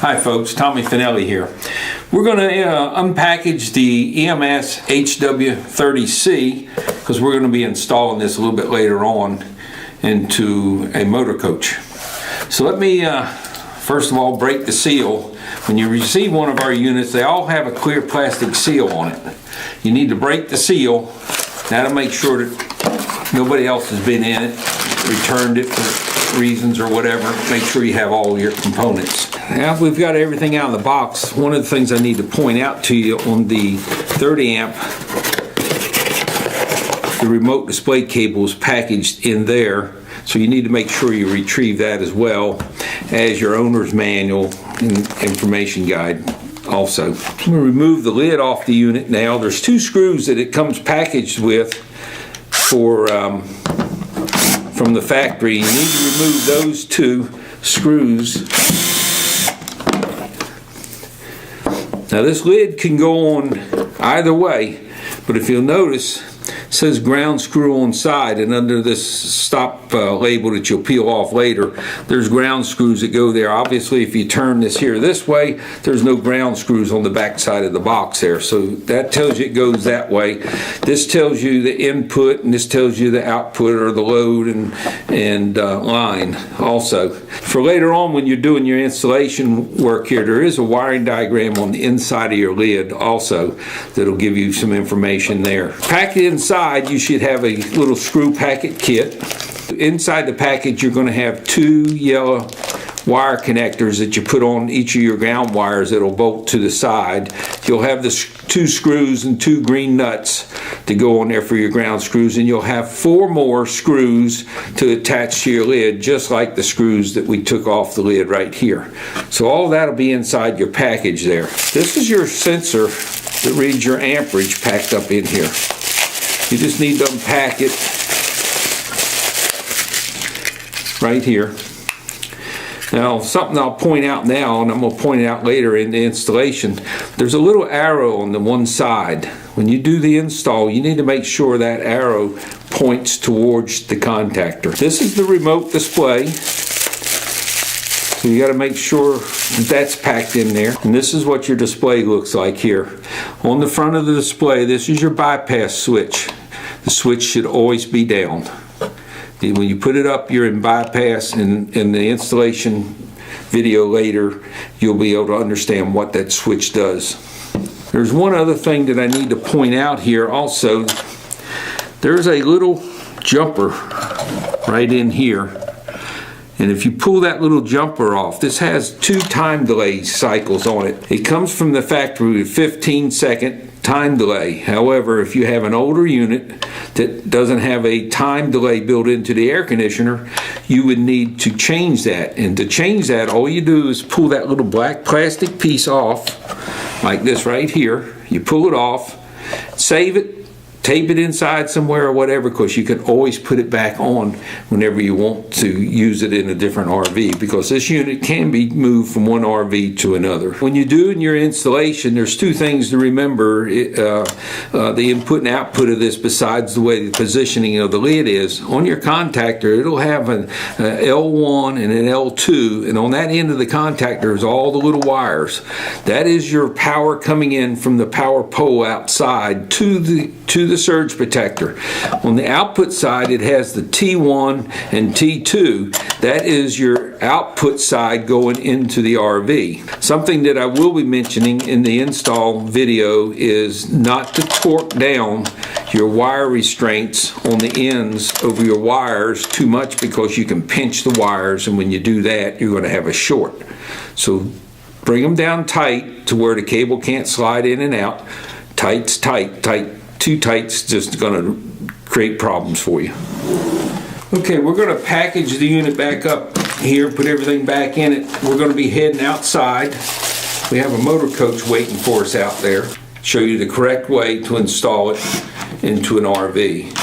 Hi folks, Tommy Finelli here. We're going to unpackage the EMS HW30C because we're going to be installing this a little bit later on into a motor coach. So let me first of all break the seal. When you receive one of our units, they all have a clear plastic seal on it. You need to break the seal. That'll make sure that nobody else has been in it, returned it for reasons or whatever. Make sure you have all your components. Now we've got everything out of the box. One of the things I need to point out to you on the 30 amp, the remote display cable is packaged in there, so you need to make sure you retrieve that as well as your owner's manual and information guide also. I'm going to remove the lid off the unit now. There's two screws that it comes packaged with for from the factory. You need to remove those two screws. Now this lid can go on either way, but if you'll notice, it says ground screw on side, and under this stop label that you'll peel off later, there's ground screws that go there. Obviously, if you turn this here this way, there's no ground screws on the back side of the box there, so that tells you it goes that way. This tells you the input, and this tells you the output or the load and line also. For later on when you're doing your installation work here, there is a wiring diagram on the inside of your lid also that'll give you some information there. Packed inside, you should have a little screw packet kit. Inside the package, you're going to have two yellow wire connectors that you put on each of your ground wires that'll bolt to the side. You'll have the two screws and two green nuts to go on there for your ground screws, and you'll have 4 more screws to attach to your lid, just like the screws that we took off the lid right here. So all that'll be inside your package there. This is your sensor that reads your amperage packed up in here. You just need to unpack it right here. Now, something I'll point out now, and I'm going to point it out later in the installation, there's a little arrow on the one side. When you do the install, you need to make sure that arrow points towards the contactor. This is the remote display, so you got to make sure that that's packed in there. And this is what your display looks like here. On the front of the display, this is your bypass switch. The switch should always be down. When you put it up, you're in bypass, and in the installation video later, you'll be able to understand what that switch does. There's one other thing that I need to point out here also. There's a little jumper right in here. And if you pull that little jumper off, this has 2 time delay cycles on it. It comes from the factory with 15-second time delay. However, if you have an older unit that doesn't have a time delay built into the air conditioner, you would need to change that. And to change that, all you do is pull that little black plastic piece off, like this right here. You pull it off, save it, tape it inside somewhere or whatever, because you can always put it back on whenever you want to use it in a different RV, because this unit can be moved from one RV to another. When you do in your installation, there's 2 things to remember. The input and output of this, besides the way the positioning of the lid is, on your contactor, it'll have an L1 and an L2, and on that end of the contactor is all the little wires. That is your power coming in from the power pole outside to the surge protector. On the output side, it has the T1 and T2. That is your output side going into the RV. Something that I will be mentioning in the install video is not to torque down your wire restraints on the ends of your wires too much, because you can pinch the wires, and when you do that, you're going to have a short. So bring them down tight to where the cable can't slide in and out. Tight's tight. Too tight's just going to create problems for you. Okay, we're going to package the unit back up here, put everything back in it. We're going to be heading outside. We have a motor coach waiting for us out there. Show you the correct way to install it into an RV.